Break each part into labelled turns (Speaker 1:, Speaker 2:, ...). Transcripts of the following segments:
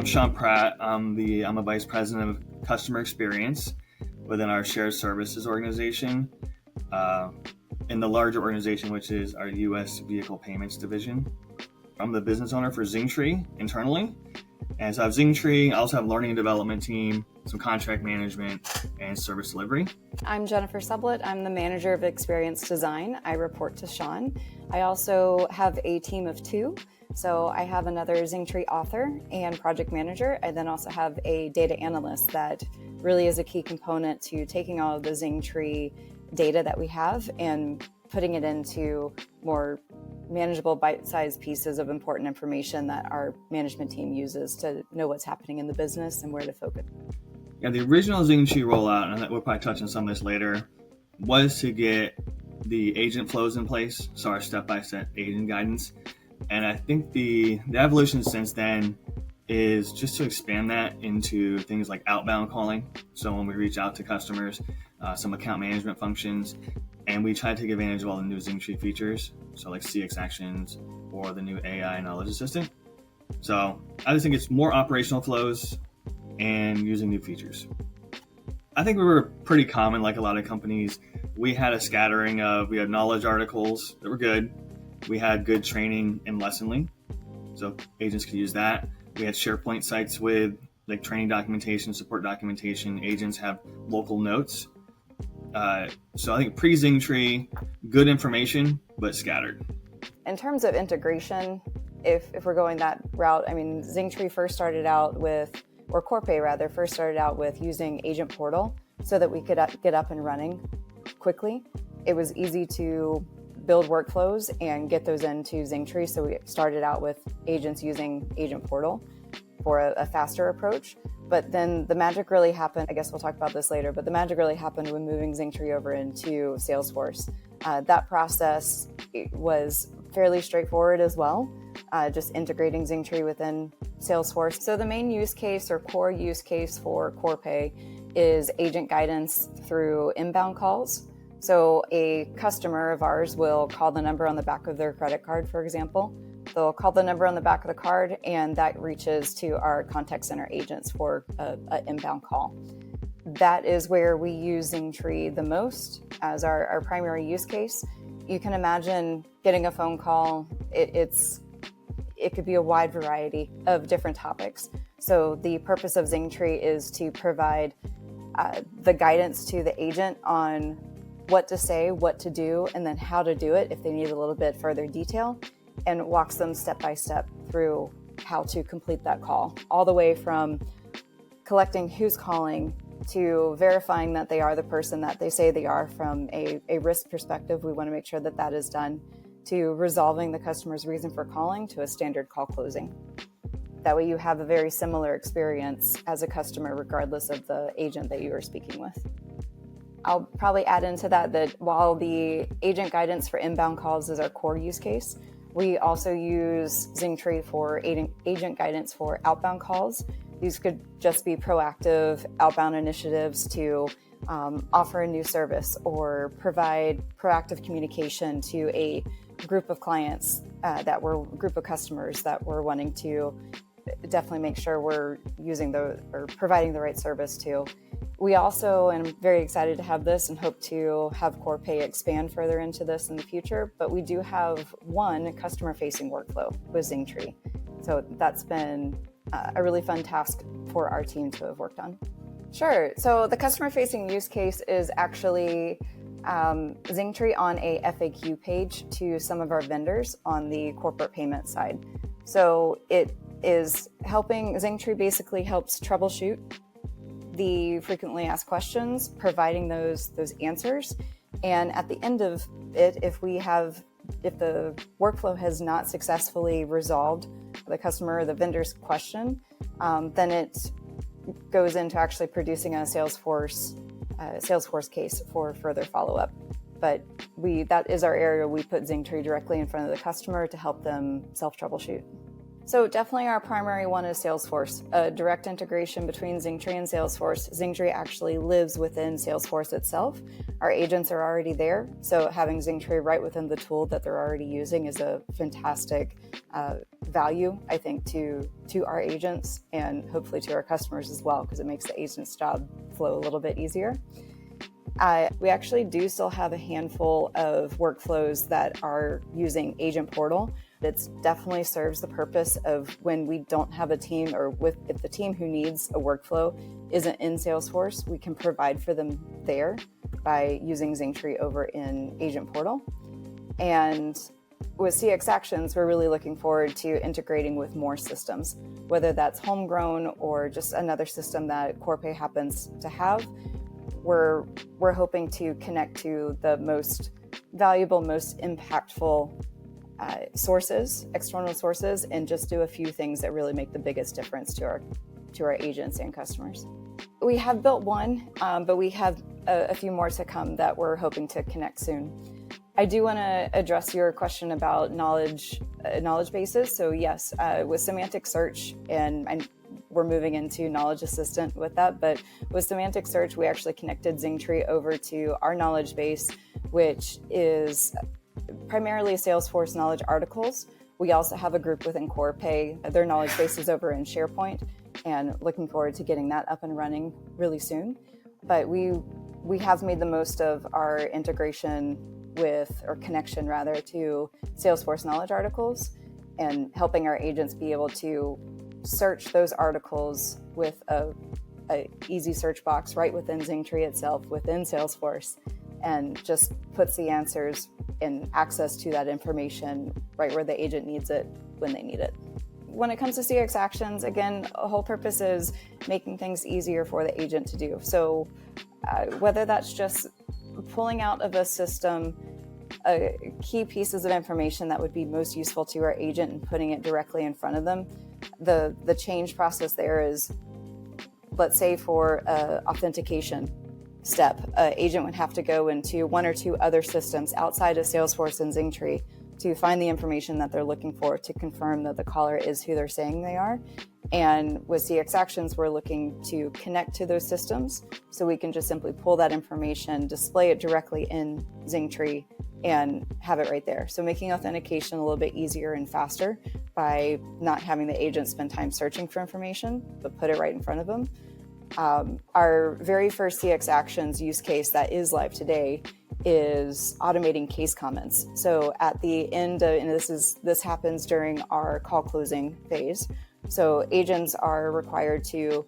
Speaker 1: Sean Pratt. I'm a vice president of customer experience within our shared services organization, in the larger organization, which is our U.S. vehicle payments division. I'm the business owner for Zingtree internally. And so I have Zingtree. I also have learning and development team, some contract management, and service delivery.
Speaker 2: I'm Jennifer Sublett. I'm the manager of experience design. I report to Sean. I also have a team of 2. So I have another Zingtree author and project manager. I then also have a data analyst that really is a key component to taking all of the Zingtree data that we have and putting it into more manageable bite-sized pieces of important information that our management team uses to know what's happening in the business and where to focus.
Speaker 1: Yeah, the original Zingtree rollout, and we'll probably touch on some of this later, was to get the agent flows in place, so our step-by-step agent guidance. And I think the evolution since then is just to expand that into things like outbound calling. So when we reach out to customers, some account management functions, and we try to take advantage of all the new Zingtree features, so like CX Actions or the new AI Knowledge Assistant. So I just think it's more operational flows and using new features. I think we were pretty common, like a lot of companies. We had a scattering of, we had knowledge articles that were good. We had good training and lessonly, so agents could use that. We had SharePoint sites with like training documentation, support documentation. Agents have local notes. So I think pre-Zingtree, good information, but scattered.
Speaker 2: In terms of integration, if we're going that route, I mean, Zingtree first started out with, or Corpay rather, first started out with using Agent Portal so that we could get up and running quickly. It was easy to build workflows and get those into Zingtree. So we started out with agents using Agent Portal for a faster approach. But then the magic really happened, I guess we'll talk about this later, but the magic really happened when moving Zingtree over into Salesforce. That process was fairly straightforward as well, just integrating Zingtree within Salesforce. So the main use case or core use case for Corpay is agent guidance through inbound calls. So a customer of ours will call the number on the back of their credit card, for example. They'll call the number on the back of the card, and that reaches to our contact center agents for an inbound call. That is where we use Zingtree the most as our primary use case. You can imagine getting a phone call. It could be a wide variety of different topics. So the purpose of Zingtree is to provide the guidance to the agent on what to say, what to do, and then how to do it if they need a little bit further detail, and walks them step by step through how to complete that call, all the way from collecting who's calling to verifying that they are the person that they say they are from a risk perspective. We want to make sure that that is done, to resolving the customer's reason for calling to a standard call closing. That way you have a very similar experience as a customer regardless of the agent that you are speaking with. I'll probably add into that while the agent guidance for inbound calls is our core use case, we also use Zingtree for agent guidance for outbound calls. These could just be proactive outbound initiatives to offer a new service or provide proactive communication to a group of clients group of customers that we're wanting to definitely make sure we're using or providing the right service to. We also, and I'm very excited to have this and hope to have Corpay expand further into this in the future, but we do have one customer-facing workflow with Zingtree. So that's been a really fun task for our team to have worked on. Sure. So the customer-facing use case is actually Zingtree on a FAQ page to some of our vendors on the corporate payment side. So it is helping, Zingtree basically helps troubleshoot the frequently asked questions, providing those answers. And at the end of it, if the workflow has not successfully resolved the customer or the vendor's question, then it goes into actually producing a Salesforce case for further follow-up. But that is our area. We put Zingtree directly in front of the customer to help them self-troubleshoot. So definitely our primary one is Salesforce, a direct integration between Zingtree and Salesforce. Zingtree actually lives within Salesforce itself. Our agents are already there, so having Zingtree right within the tool that they're already using is a fantastic value, I think, to our agents and hopefully to our customers as well, because it makes the agent's job flow a little bit easier. We actually do still have a handful of workflows that are using Agent Portal. It definitely serves the purpose of when we don't have a team, or if the team who needs a workflow isn't in Salesforce, we can provide for them there by using Zingtree over in Agent Portal. And with CX Actions, we're really looking forward to integrating with more systems, whether that's homegrown or just another system that Corpay happens to have. We're hoping to connect to the most valuable, most impactful sources, external sources, and just do a few things that really make the biggest difference to our agents and customers. We have built one, but we have a few more to come that we're hoping to connect soon. I do want to address your question about knowledge bases. So yes, with semantic search, and we're moving into Knowledge Assistant with that, but with semantic search, we actually connected Zingtree over to our knowledge base, which is primarily Salesforce knowledge articles. We also have a group within Corpay. Their knowledge base is over in SharePoint, and looking forward to getting that up and running really soon. But we have made the most of our integration with, or connection rather, to Salesforce knowledge articles, and helping our agents be able to search those articles with a easy search box right within Zingtree itself, within Salesforce, and just puts the answers and access to that information right where the agent needs it when they need it. When it comes to CX Actions, again, a whole purpose is making things easier for the agent to do. So whether that's just pulling out of a system key pieces of information that would be most useful to our agent and putting it directly in front of them, the change process there is, let's say for authentication step, agent would have to go into one or two other systems outside of Salesforce and Zingtree to find the information that they're looking for to confirm that the caller is who they're saying they are. And with CX Actions, we're looking to connect to those systems so we can just simply pull that information, display it directly in Zingtree, and have it right there. So making authentication a little bit easier and faster by not having the agent spend time searching for information, but put it right in front of them. Our very first CX Actions use case that is live today is automating case comments. So at the end of, and this happens during our call closing phase. So agents are required to,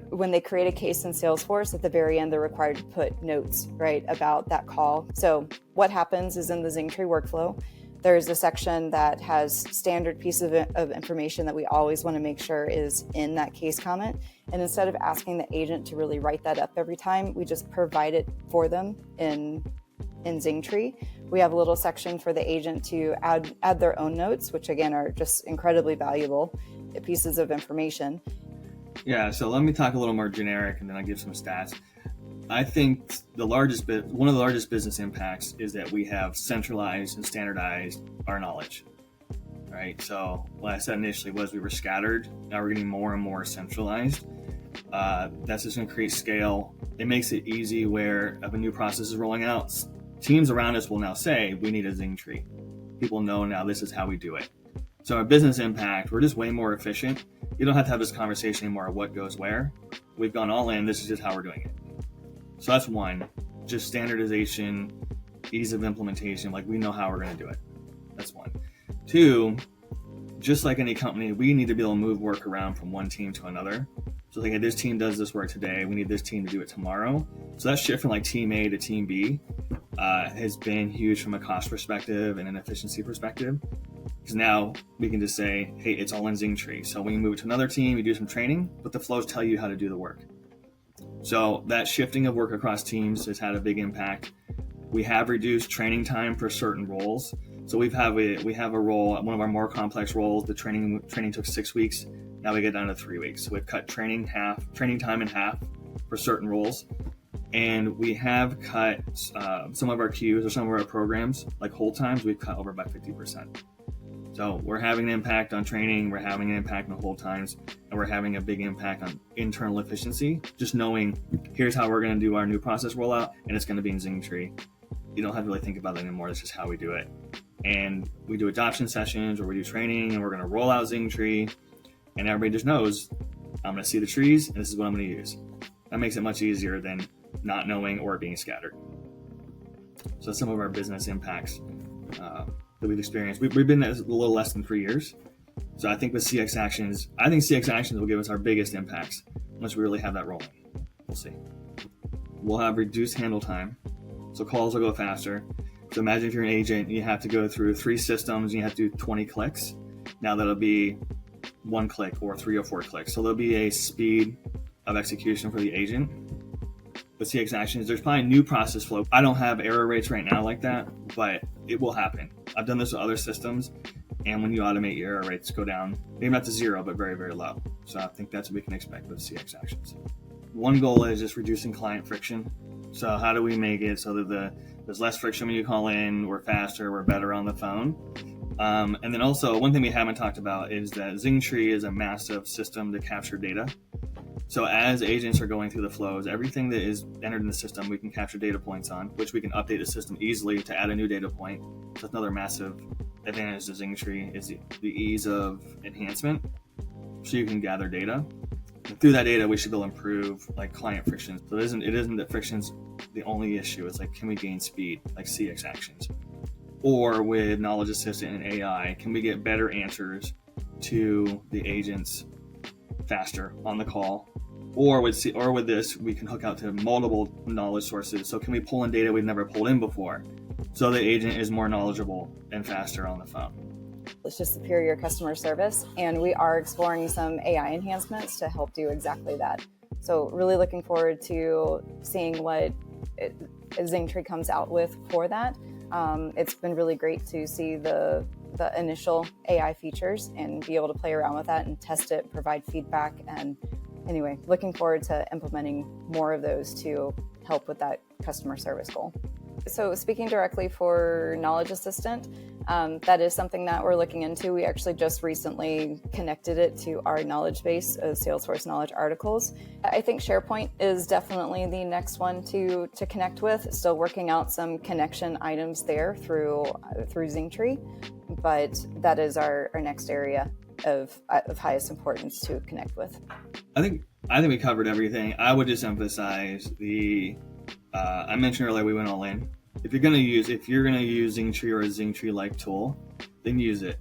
Speaker 2: when they create a case in Salesforce, at the very end, they're required to put notes, right, about that call. So what happens is in the Zingtree workflow, there's a section that has standard pieces of information that we always want to make sure is in that case comment. And instead of asking the agent to really write that up every time, we just provide it for them in Zingtree. We have a little section for the agent to add their own notes, which again are just incredibly valuable pieces of information.
Speaker 1: Yeah, so let me talk a little more generic, and then I'll give some stats. I think one of the largest business impacts is that we have centralized and standardized our knowledge, right? So what I said initially was we were scattered. Now we're getting more and more centralized. That's just going to create scale. It makes it easy where if a new process is rolling out, teams around us will now say, we need a Zingtree. People know now this is how we do it. So our business impact, we're just way more efficient. You don't have to have this conversation anymore of what goes where. We've gone all in. This is just how we're doing it. So that's one, just standardization, ease of implementation. Like we know how we're going to do it. That's one. Two, just like any company, we need to be able to move work around from one team to another. So like, hey, this team does this work today. We need this team to do it tomorrow. So that shift from like team A to team B has been huge from a cost perspective and an efficiency perspective. Because now we can just say, hey, it's all in Zingtree. So when you move to another team, you do some training, but the flows tell you how to do the work. So that shifting of work across teams has had a big impact. We have reduced training time for certain roles. So we have a role, one of our more complex roles, the training took 6 weeks. Now we get down to 3 weeks. So we've cut training time in half for certain roles. And we have cut some of our queues or some of our programs, like hold times, we've cut over by 50%. So we're having an impact on training, we're having an impact on hold times, and we're having a big impact on internal efficiency. Just knowing, here's how we're going to do our new process rollout, and it's going to be in Zingtree. You don't have to really think about it anymore. That's just how we do it. And we do adoption sessions, or we do training, and we're going to roll out Zingtree, and everybody just knows, I'm going to see the trees, and this is what I'm going to use. That makes it much easier than not knowing or being scattered. So some of our business impacts that we've experienced. We've been at a little less than 3 years. So I think with CX Actions, will give us our biggest impacts once we really have that rolling. We'll see. We'll have reduced handle time. So calls will go faster. So imagine if you're an agent, you have to go through 3 systems, and you have to do 20 clicks. Now that'll be 1 click or 3 or 4 clicks. So there'll be a speed of execution for the agent. With CX Actions, there's probably new process flow. I don't have error rates right now like that, but it will happen. I've done this with other systems, and when you automate, your error rates go down, maybe not to 0, but very, very low. So I think that's what we can expect with CX Actions. One goal is just reducing client friction. So how do we make it so that there's less friction when you call in, we're faster, we're better on the phone. And then also, one thing we haven't talked about is that Zingtree is a massive system to capture data. So as agents are going through the flows, everything that is entered in the system, we can capture data points on, which we can update the system easily to add a new data point. So that's another massive advantage to Zingtree is the ease of enhancement. So you can gather data. And through that data, we should be able to improve like client friction. So it isn't that friction's the only issue. It's like, can we gain speed, like CX Actions? Or with Knowledge Assistant and AI, can we get better answers to the agents faster on the call? Or with this, we can hook out to multiple knowledge sources. So can we pull in data we've never pulled in before? So the agent is more knowledgeable and faster on the phone.
Speaker 2: It's just superior customer service, and we are exploring some AI enhancements to help do exactly that. So really looking forward to seeing what Zingtree comes out with for that. It's been really great to see the initial AI features and be able to play around with that and test it, provide feedback. And anyway, looking forward to implementing more of those to help with that customer service goal. So speaking directly for Knowledge Assistant, that is something that we're looking into. We actually just recently connected it to our knowledge base of Salesforce knowledge articles. I think SharePoint is definitely the next one to connect with. Still working out some connection items there through Zingtree, but that is our next area of highest importance to connect with.
Speaker 1: I think we covered everything. I would just emphasize I mentioned earlier we went all in. If you're gonna use Zingtree or a Zingtree-like tool, then use it.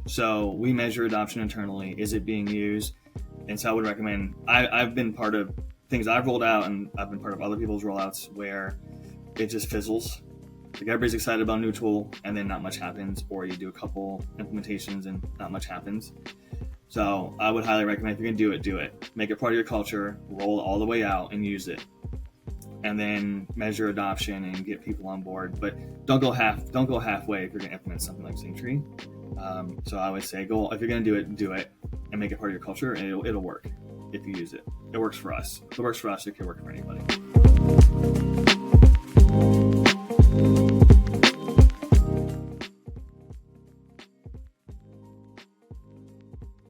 Speaker 1: So we measure adoption internally. Is it being used? And so I would recommend. I've been part of things I've rolled out, and I've been part of other people's rollouts where it just fizzles. Like everybody's excited about a new tool, and then not much happens, or you do a couple implementations and not much happens. So I would highly recommend, if you're gonna do it. Make it part of your culture. Roll it all the way out and use it. And then measure adoption and get people on board. But don't go halfway if you're going to implement something like Zingtree. So I would say if you're going to do it, and make it part of your culture, and it'll work if you use it. It works for us. If it works for us, it can work for anybody.